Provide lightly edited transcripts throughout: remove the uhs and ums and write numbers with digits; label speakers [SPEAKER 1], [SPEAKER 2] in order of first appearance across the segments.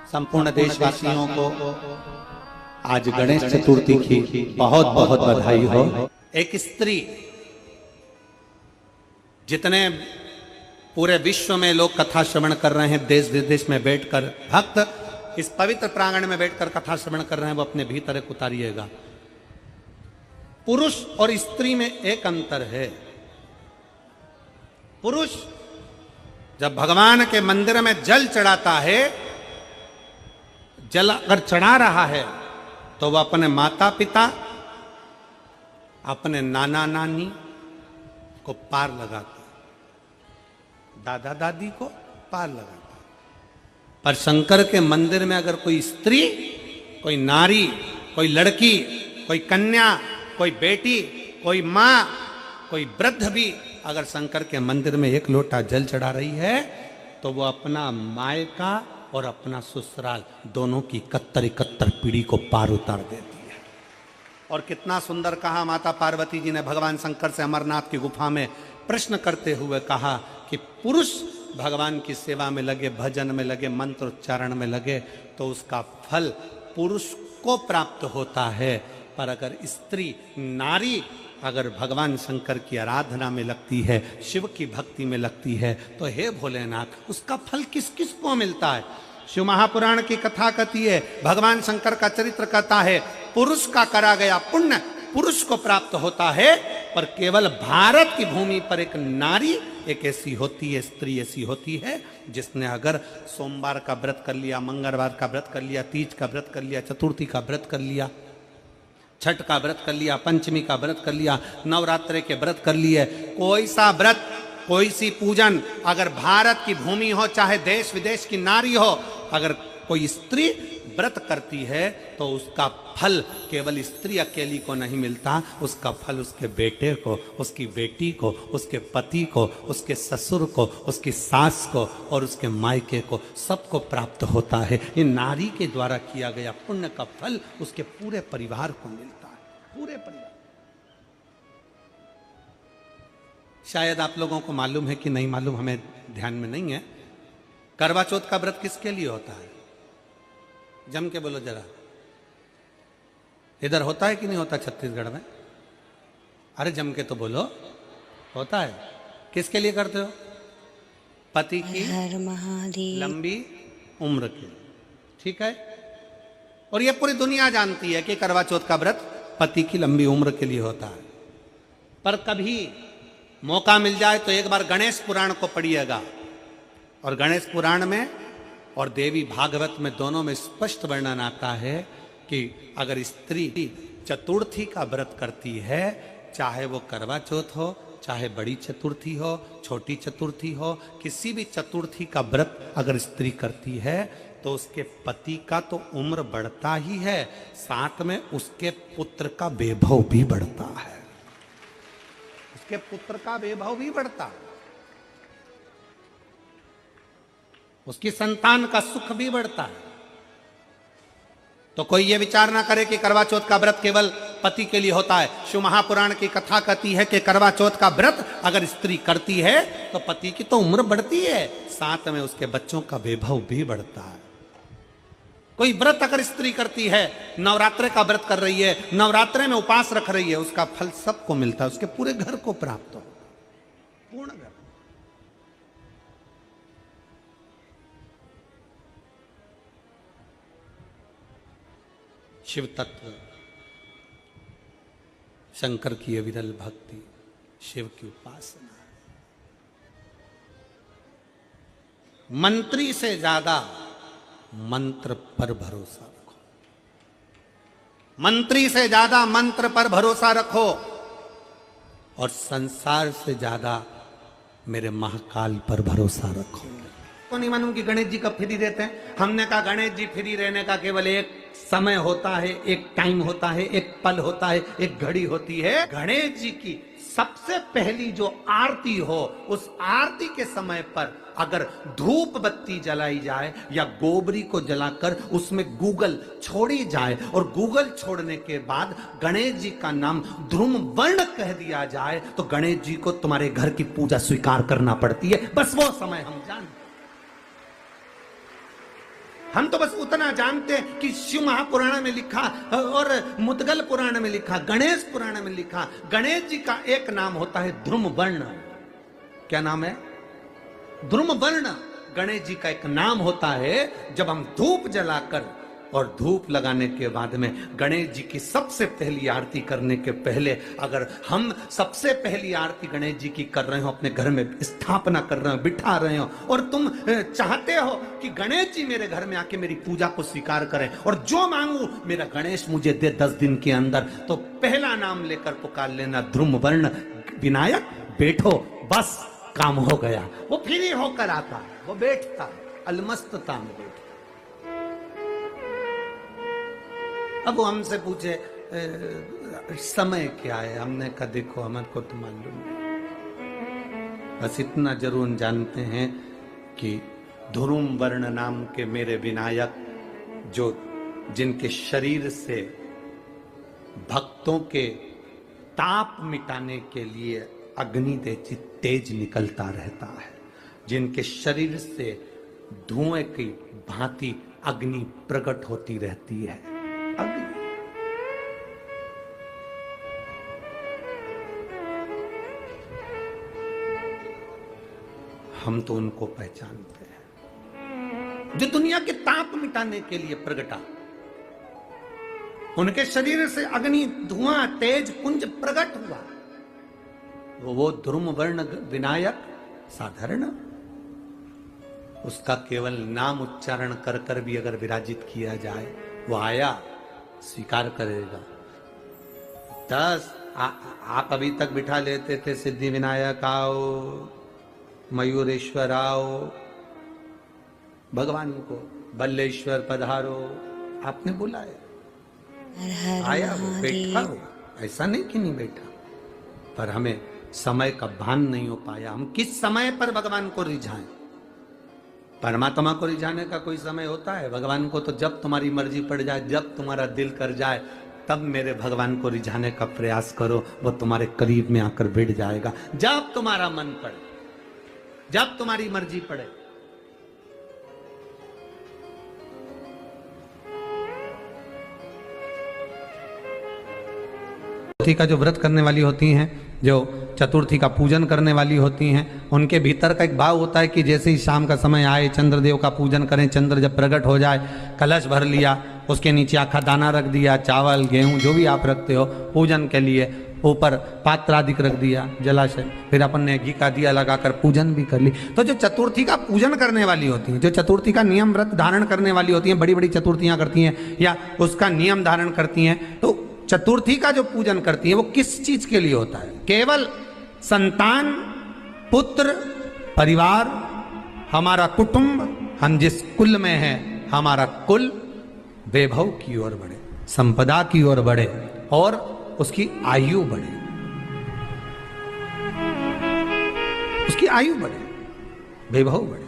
[SPEAKER 1] संपूर्ण देशवासियों को आज गणेश चतुर्थी की बहुत बहुत बधाई हो। एक स्त्री, जितने पूरे विश्व में लोग कथा श्रवण कर रहे हैं, देश विदेश में बैठकर भक्त इस पवित्र प्रांगण में बैठकर कथा श्रवण कर रहे हैं, वो अपने भीतर एक उतारिएगा। पुरुष और स्त्री में एक अंतर है। पुरुष जब भगवान के मंदिर में जल चढ़ाता है, जल अगर चढ़ा रहा है तो वह अपने माता पिता, अपने नाना नानी को पार लगाता, दादा दादी को पार लगाता। पर शंकर के मंदिर में अगर कोई स्त्री, कोई नारी, कोई लड़की, कोई कन्या, कोई बेटी, कोई मां, कोई वृद्ध भी अगर शंकर के मंदिर में एक लोटा जल चढ़ा रही है तो वो अपना मायका और अपना ससुराल दोनों की 71 पीढ़ी को पार उतार देती है। और कितना सुंदर कहा माता पार्वती जी ने भगवान शंकर से अमरनाथ की गुफा में प्रश्न करते हुए कहा कि पुरुष भगवान की सेवा में लगे, भजन में लगे, मंत्र उच्चारण में लगे तो उसका फल पुरुष को प्राप्त होता है। पर अगर स्त्री, नारी अगर भगवान शंकर की आराधना में लगती है, शिव की भक्ति में लगती है, तो हे भोलेनाथ, उसका फल किस किस को मिलता है। शिव महापुराण की कथा कहती है, भगवान शंकर का चरित्र कहता है, पुरुष का करा गया पुण्य पुरुष को प्राप्त होता है। पर केवल भारत की भूमि पर एक नारी एक ऐसी होती है, स्त्री ऐसी होती है, जिसने अगर सोमवार का व्रत कर लिया, मंगलवार का व्रत कर लिया, तीज का व्रत कर लिया, चतुर्थी का व्रत कर लिया, छठ का व्रत कर लिया, पंचमी का व्रत कर लिया, नवरात्रे के व्रत कर लिए, कोई सा व्रत, कोई सी पूजन अगर भारत की भूमि हो, चाहे देश विदेश की नारी हो, अगर कोई स्त्री व्रत करती है तो उसका फल केवल स्त्री अकेली को नहीं मिलता, उसका फल उसके बेटे को, उसकी बेटी को, उसके पति को, उसके ससुर को, उसकी सास को और उसके मायके को, सबको प्राप्त होता है। ये नारी के द्वारा किया गया पुण्य का फल उसके पूरे परिवार को मिलता है, पूरे परिवार। शायद आप लोगों को मालूम है कि नहीं मालूम, हमें ध्यान में नहीं है। करवा चौथ का व्रत किसके लिए होता है? जम के बोलो जरा, इधर होता है कि नहीं होता छत्तीसगढ़ में? अरे जम के तो बोलो, होता है। किसके लिए करते हो? पति की लंबी उम्र के, ठीक है। और ये पूरी दुनिया जानती है कि करवा चौथ का व्रत पति की लंबी उम्र के लिए होता है। पर कभी मौका मिल जाए तो एक बार गणेश पुराण को पढ़िएगा, और गणेश पुराण में और देवी भागवत में दोनों में स्पष्ट वर्णन आता है कि अगर स्त्री चतुर्थी का व्रत करती है, चाहे वो करवा चौथ हो, चाहे बड़ी चतुर्थी हो, छोटी चतुर्थी हो, किसी भी चतुर्थी का व्रत अगर स्त्री करती है तो उसके पति का तो उम्र बढ़ता ही है, साथ में उसके पुत्र का वैभव भी बढ़ता है, उसके पुत्र का वैभव भी बढ़ता है, उसकी संतान का सुख भी बढ़ता है। तो कोई ये विचार ना करे कि करवा चौथ का व्रत केवल पति के लिए होता है। शिव महापुराण की कथा कहती है कि करवा चौथ का व्रत अगर स्त्री करती है तो पति की तो उम्र बढ़ती है, साथ में उसके बच्चों का वैभव भी बढ़ता है। कोई व्रत अगर स्त्री करती है, नवरात्रे का व्रत कर रही है, नवरात्रे में उपास रख रही है, उसका फल सबको मिलता है, उसके पूरे घर को प्राप्त हो, पूर्ण घर। शिव तत्व, शंकर की अविरल भक्ति, शिव की उपासना। मंत्री से ज्यादा मंत्र पर भरोसा रखो, मंत्री से ज्यादा मंत्र पर भरोसा रखो, और संसार से ज्यादा मेरे महाकाल पर भरोसा रखो। तो नहीं मालूम कि गणेश जी कब फ्री रहते हैं? हमने कहा गणेश जी फ्री रहने का केवल एक समय होता है, एक टाइम होता है, एक पल होता है, एक घड़ी होती है। गणेश जी की सबसे पहली जो आरती हो, उस आरती के समय पर अगर धूप बत्ती जलाई जाए या गोबरी को जलाकर उसमें गूगल छोड़ी जाए, और गूगल छोड़ने के बाद गणेश जी का नाम ध्रुम वर्ण कह दिया जाए, तो गणेश जी को तुम्हारे घर की पूजा स्वीकार करना पड़ती है। बस वो समय हम जानते। हम तो बस उतना जानते हैं कि शिव महापुराण में लिखा और मुद्गल पुराण में लिखा, गणेश पुराण में लिखा, गणेश जी का एक नाम होता है ध्रुम वर्ण। क्या नाम है? ध्रुम वर्ण। गणेश जी का एक नाम होता है। जब हम धूप जलाकर और धूप लगाने के बाद में गणेश जी की सबसे पहली आरती करने के पहले अगर हम सबसे पहली आरती गणेश जी की कर रहे हो, अपने घर में स्थापना कर रहे हो, बिठा रहे हो, और तुम चाहते हो कि गणेश जी मेरे घर में आके मेरी पूजा को स्वीकार करें और जो मांगू मेरा गणेश मुझे दे 10 दिन के अंदर, तो पहला नाम लेकर पुकार लेना ध्रुम वर्ण विनायक, बैठो, बस काम हो गया। वो फ्री होकर आता, वो बैठता, अलमस्तता में बैठता। अब वो हमसे पूछे समय क्या है, हमने कहा देखो हमारे को तो मालूम नहीं, बस इतना जरूर जानते हैं कि ध्रुम वर्ण नाम के मेरे विनायक, जो जिनके शरीर से भक्तों के ताप मिटाने के लिए अग्नि तेज निकलता रहता है, जिनके शरीर से धुएं की भांति अग्नि प्रकट होती रहती है। अग्नि हम तो उनको पहचानते हैं जो दुनिया के ताप मिटाने के लिए प्रगटा। उनके शरीर से अग्नि धुआं तेज पुंज प्रकट हुआ। वो ध्रुम वर्ण विनायक साधारण, उसका केवल नाम उच्चारण कर कर भी अगर विराजित किया जाए, वो आया स्वीकार करेगा। 10 आप अभी तक बिठा लेते थे सिद्धि विनायक आओ, मयूरेश्वर आओ, भगवान को बल्लेश्वर पधारो, आपने बुलाया, आया वो, बैठा हो, ऐसा नहीं कि नहीं बैठा, पर हमें समय का भान नहीं हो पाया। हम किस समय पर भगवान को रिझाएं? परमात्मा को रिझाने का कोई समय होता है? भगवान को तो जब तुम्हारी मर्जी पड़ जाए, जब तुम्हारा दिल कर जाए, तब मेरे भगवान को रिझाने का प्रयास करो, वो तुम्हारे करीब में आकर बैठ जाएगा। जब तुम्हारा मन पड़े, जब तुम्हारी मर्जी पड़े। चतुर्थी का जो व्रत करने वाली होती हैं, जो चतुर्थी का पूजन करने वाली होती हैं, उनके भीतर का एक भाव होता है कि जैसे ही शाम का समय आए चंद्रदेव का पूजन करें। चंद्र जब प्रकट हो जाए, कलश भर लिया, उसके नीचे आखा दाना रख दिया, चावल गेहूं जो भी आप रखते हो पूजन के लिए, ऊपर पात्र आदि रख दिया, जलाशय, फिर अपन ने घी का दिया लगाकर पूजन भी कर ली। तो जो चतुर्थी का पूजन करने वाली होती हैं, जो चतुर्थी का नियम व्रत धारण करने वाली होती हैं, बड़ी बड़ी चतुर्थियां करती हैं या उसका नियम धारण करती हैं, तो चतुर्थी का जो पूजन करती है वो किस चीज के लिए होता है? केवल संतान, पुत्र, परिवार, हमारा कुटुंब, हम जिस कुल में हैं, हमारा कुल वैभव की ओर बढ़े, संपदा की ओर बढ़े और उसकी आयु बढ़े, उसकी आयु बढ़े, वैभव बढ़े।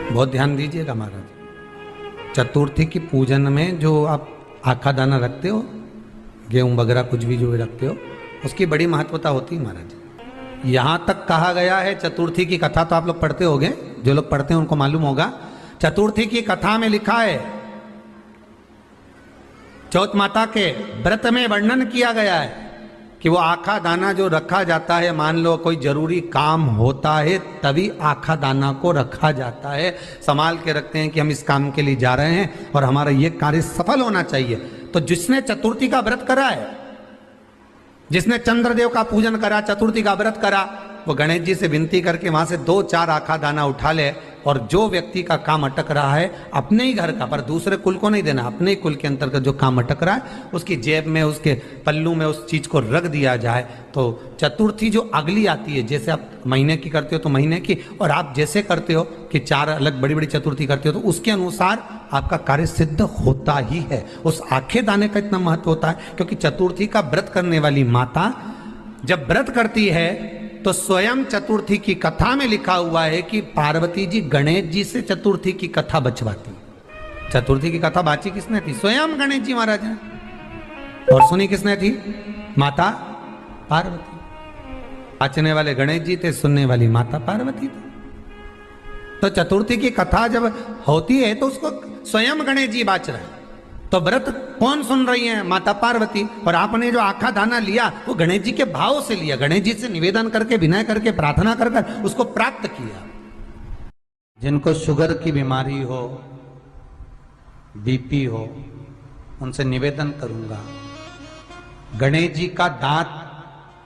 [SPEAKER 1] बहुत ध्यान दीजिएगा महाराज, चतुर्थी की पूजन में जो आप आखा दाना रखते हो, गेहूं वगैरह कुछ भी जो रखते हो, उसकी बड़ी महत्वता होती है महाराज। यहां तक कहा गया है, चतुर्थी की कथा तो आप लोग पढ़ते होंगे, जो लोग पढ़ते हैं उनको मालूम होगा। चतुर्थी की कथा में लिखा है, चौथ माता के व्रत में वर्णन किया गया है कि वो आखा दाना जो रखा जाता है, मान लो कोई जरूरी काम होता है तभी आखा दाना को रखा जाता है, संभाल के रखते हैं कि हम इस काम के लिए जा रहे हैं और हमारा ये कार्य सफल होना चाहिए। तो जिसने चतुर्थी का व्रत करा है, जिसने चंद्रदेव का पूजन करा, चतुर्थी का व्रत करा, वो गणेश जी से विनती करके वहां से 2-4 आखा दाना उठा ले, और जो व्यक्ति का काम अटक रहा है अपने ही घर का, पर दूसरे कुल को नहीं देना, अपने ही कुल के अंतर्गत जो काम अटक रहा है उसकी जेब में, उसके पल्लू में उस चीज को रख दिया जाए। तो चतुर्थी जो अगली आती है, जैसे आप महीने की करते हो तो महीने की, और आप जैसे करते हो कि 4 अलग बड़ी बड़ी चतुर्थी करते हो, तो उसके अनुसार आपका कार्य सिद्ध होता ही है। उस आखे दाने का इतना महत्व होता है क्योंकि चतुर्थी का व्रत करने वाली माता जब व्रत करती है तो स्वयं चतुर्थी की कथा में लिखा हुआ है कि पार्वती जी गणेश जी से चतुर्थी की कथा बचवाती। चतुर्थी की कथा बाची किसने थी? स्वयं गणेश जी महाराज ने। और सुनी किसने थी? माता पार्वती। बाचने वाले गणेश जी थे, सुनने वाली माता पार्वती थी। तो चतुर्थी की कथा जब होती है तो उसको स्वयं गणेश जी बाच रहे हैं, तो व्रत कौन सुन रही है? माता पार्वती। और आपने जो आखा दाना लिया वो गणेश जी के भाव से लिया, गणेश जी से निवेदन करके, विनय करके, प्रार्थना कर कर उसको प्राप्त किया। जिनको शुगर की बीमारी हो, बीपी हो, उनसे निवेदन करूंगा, गणेश जी का दांत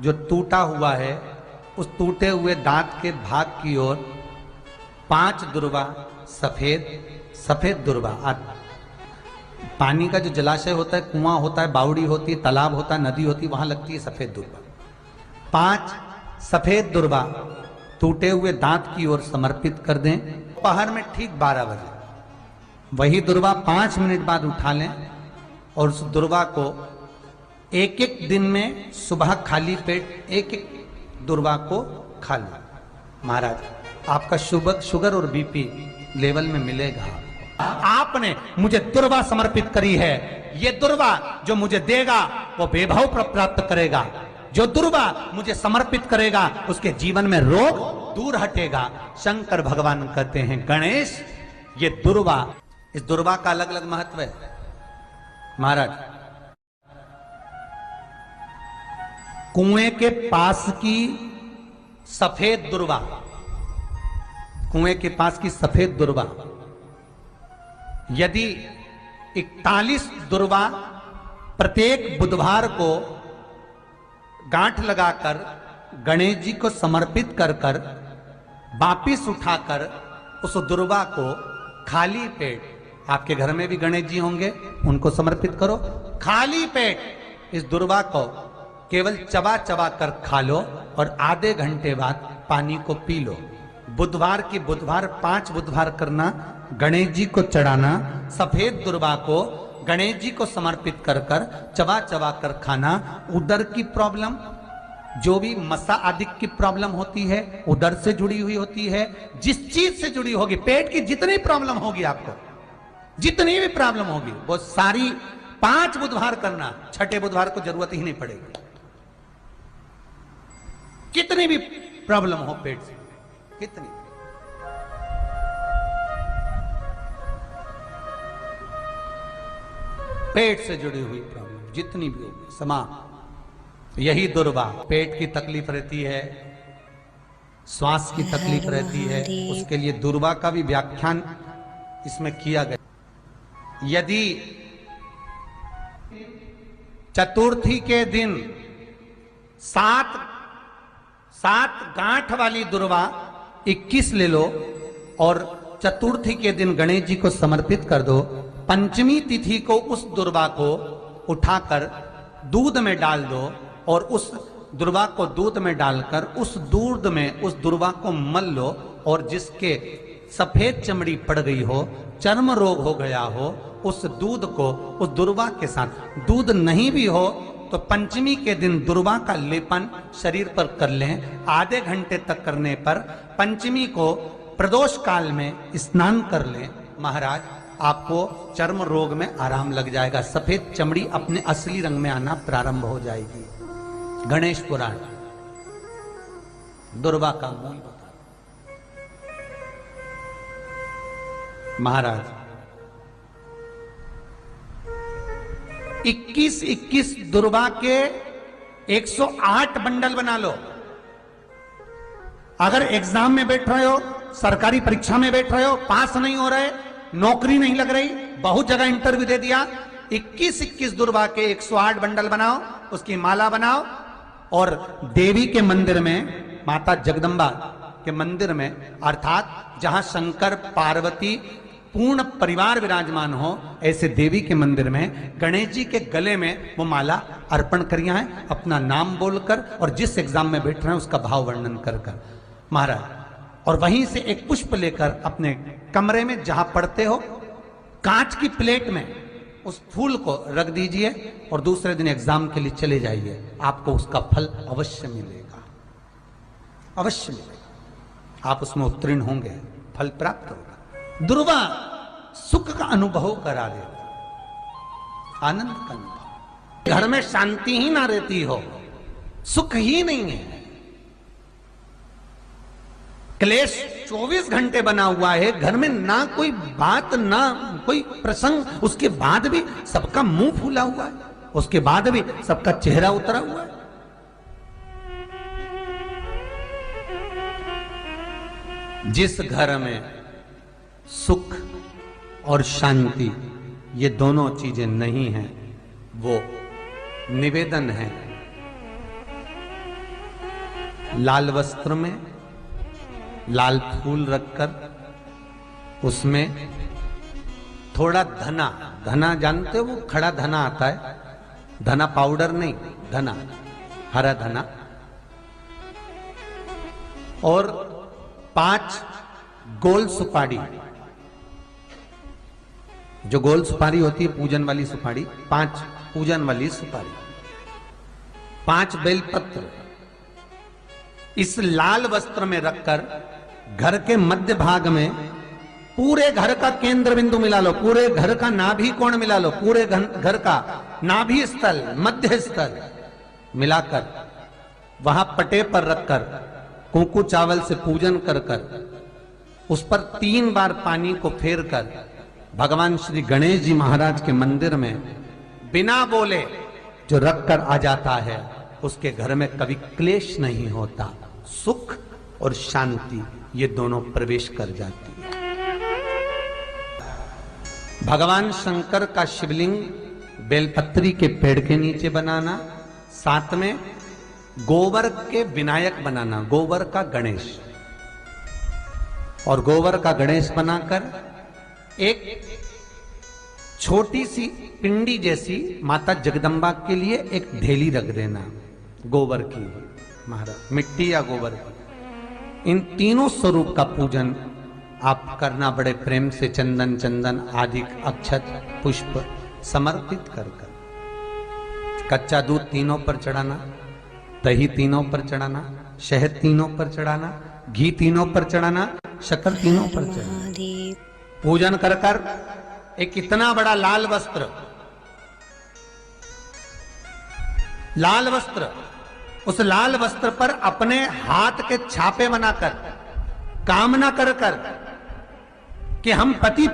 [SPEAKER 1] जो टूटा हुआ है, उस टूटे हुए दांत के भाग की ओर 5 दुर्वा सफेद दुर्वा, पानी का जो जलाशय होता है, कुआं होता है, बावड़ी होती है, तालाब होता है, नदी होती है, वहां लगती है सफेद दुर्वा। 5 सफेद दुर्वा टूटे हुए दांत की ओर समर्पित कर दें। दोपहर में ठीक 12 बजे वही दुर्वा 5 मिनट बाद उठा लें और उस दुर्वा को एक दिन में सुबह खाली पेट एक दुर्वा को खा लें। महाराज, आपका शुगर और बीपी लेवल में मिलेगा। आपने मुझे दुर्वा समर्पित करी है, ये दुर्वा जो मुझे देगा वो वैभव प्राप्त करेगा। जो दुर्वा मुझे समर्पित करेगा उसके जीवन में रोग दूर हटेगा। शंकर भगवान कहते हैं, गणेश ये दुर्वा, इस दुर्वा का अलग अलग महत्व है। महाराज, कुएं के पास की सफेद दुर्वा, कुएं के पास की सफेद दुर्वा, यदि 41 दुर्वा प्रत्येक बुधवार को गांठ लगाकर गणेश जी को समर्पित कर कर वापिस उठाकर उस दुर्वा को खाली पेट, आपके घर में भी गणेश जी होंगे, उनको समर्पित करो। खाली पेट इस दुर्वा को केवल चबा चबा कर खा लो और आधे घंटे बाद पानी को पी लो। बुधवार की बुधवार 5 बुधवार करना, गणेश जी को चढ़ाना, सफेद दुर्वा को गणेश जी को समर्पित कर कर चबा चबा कर खाना। उदर की प्रॉब्लम, जो भी मसा आदि की प्रॉब्लम होती है, उदर से जुड़ी हुई होती है, जिस चीज से जुड़ी होगी, पेट की जितनी प्रॉब्लम होगी, आपको जितनी भी प्रॉब्लम होगी, वो सारी 5 बुधवार करना, छठे बुधवार को जरूरत ही नहीं पड़ेगी। कितनी भी प्रॉब्लम हो पेट से, कितनी, पेट से जुड़ी हुई प्रॉब्लम जितनी भी होगी समाप्त। यही दुर्वा, पेट की तकलीफ रहती है, श्वास की तकलीफ रहती है, उसके लिए दुर्वा का भी व्याख्यान इसमें किया गया। यदि चतुर्थी के दिन 7 गांठ वाली दुर्वा 21 ले लो और चतुर्थी के दिन गणेश जी को समर्पित कर दो। पंचमी तिथि को उस दुर्वा को उठाकर दूध में डाल दो और उस दुर्वा को दूध में डालकर उस दूध में उस दुर्वा को मल लो, और जिसके सफेद चमड़ी पड़ गई हो, चर्म रोग हो गया हो, उस दूध को उस दुर्वा के साथ, दूध नहीं भी हो तो पंचमी के दिन दुर्वा का लेपन शरीर पर कर लें। आधे घंटे तक करने पर पंचमी को प्रदोष काल में स्नान कर लें। महाराज, आपको चर्म रोग में आराम लग जाएगा, सफेद चमड़ी अपने असली रंग में आना प्रारंभ हो जाएगी। गणेश पुराण दुर्वा का मूल बता। महाराज, 21 दुर्वा के 108 बंडल बना लो। अगर एग्जाम में बैठ रहे हो, सरकारी परीक्षा में बैठ रहे हो, पास नहीं हो रहे, नौकरी नहीं लग रही, बहुत जगह इंटरव्यू दे दिया, 21 दुर्वा के 108 बंडल बनाओ, उसकी माला बनाओ और देवी के मंदिर में, माता जगदम्बा के मंदिर में, अर्थात जहां शंकर पार्वती पूर्ण परिवार विराजमान हो, ऐसे देवी के मंदिर में गणेश जी के गले में वो माला अर्पण करिया है, अपना नाम बोलकर और जिस एग्जाम में बैठ रहे हैं उसका भाव वर्णन कर कर। महाराज, और वहीं से एक पुष्प लेकर अपने कमरे में जहां पढ़ते हो, कांच की प्लेट में उस फूल को रख दीजिए और दूसरे दिन एग्जाम के लिए चले जाइए, आपको उसका फल अवश्य मिलेगा, अवश्य मिलेगा। आप उसमें उत्तीर्ण होंगे, फल प्राप्त होगा। दुर्वा सुख का अनुभव करा देगा, आनंद का अनुभव। घर में शांति ही ना रहती हो, सुख ही नहीं है, क्लेश 24 घंटे बना हुआ है, घर में ना कोई बात ना कोई प्रसंग, उसके बाद भी सबका मुंह फूला हुआ है, उसके बाद भी सबका चेहरा उतरा हुआ है। जिस घर में सुख और शांति ये दोनों चीजें नहीं हैं, वो निवेदन है लाल वस्त्र में लाल फूल रखकर, उसमें थोड़ा धना, धना जानते हो वो खड़ा धना आता है, धना पाउडर नहीं, धना हरा धना, और 5 गोल सुपारी, जो गोल सुपारी होती है पूजन वाली सुपारी, 5 पूजन वाली सुपारी, 5 बेलपत्र इस लाल वस्त्र में रखकर घर के मध्य भाग में पूरे घर का केंद्र बिंदु मिला लो, पूरे घर का नाभि कोण मिला लो, पूरे घर का नाभि स्थल मध्य स्थल मिलाकर वहां पटे पर रखकर कुंकू चावल से पूजन कर उस पर 3 बार पानी को फेर कर भगवान श्री गणेश जी महाराज के मंदिर में बिना बोले जो रखकर आ जाता है, उसके घर में कभी क्लेश नहीं होता, सुख और शांति ये दोनों प्रवेश कर जाती है। भगवान शंकर का शिवलिंग बेलपत्री के पेड़ के नीचे बनाना, साथ में गोबर के विनायक बनाना, गोबर का गणेश, और गोबर का गणेश बनाकर एक छोटी सी पिंडी जैसी माता जगदम्बा के लिए एक ढेली रख देना, गोबर की महाराज, मिट्टी या गोबर की। इन तीनों स्वरूप का पूजन आप करना बड़े प्रेम से, चंदन चंदन आदि अक्षत पुष्प समर्पित कर कच्चा दूध तीनों पर चढ़ाना, दही तीनों पर चढ़ाना, शहद तीनों पर चढ़ाना, घी तीनों पर चढ़ाना, शक्कर तीनों पर चढ़ाना। पूजन कर कर एक इतना बड़ा लाल वस्त्र, लाल वस्त्र, उस लाल वस्त्र पर अपने हाथ के छापे बनाकर कामना कर कर कि हम पति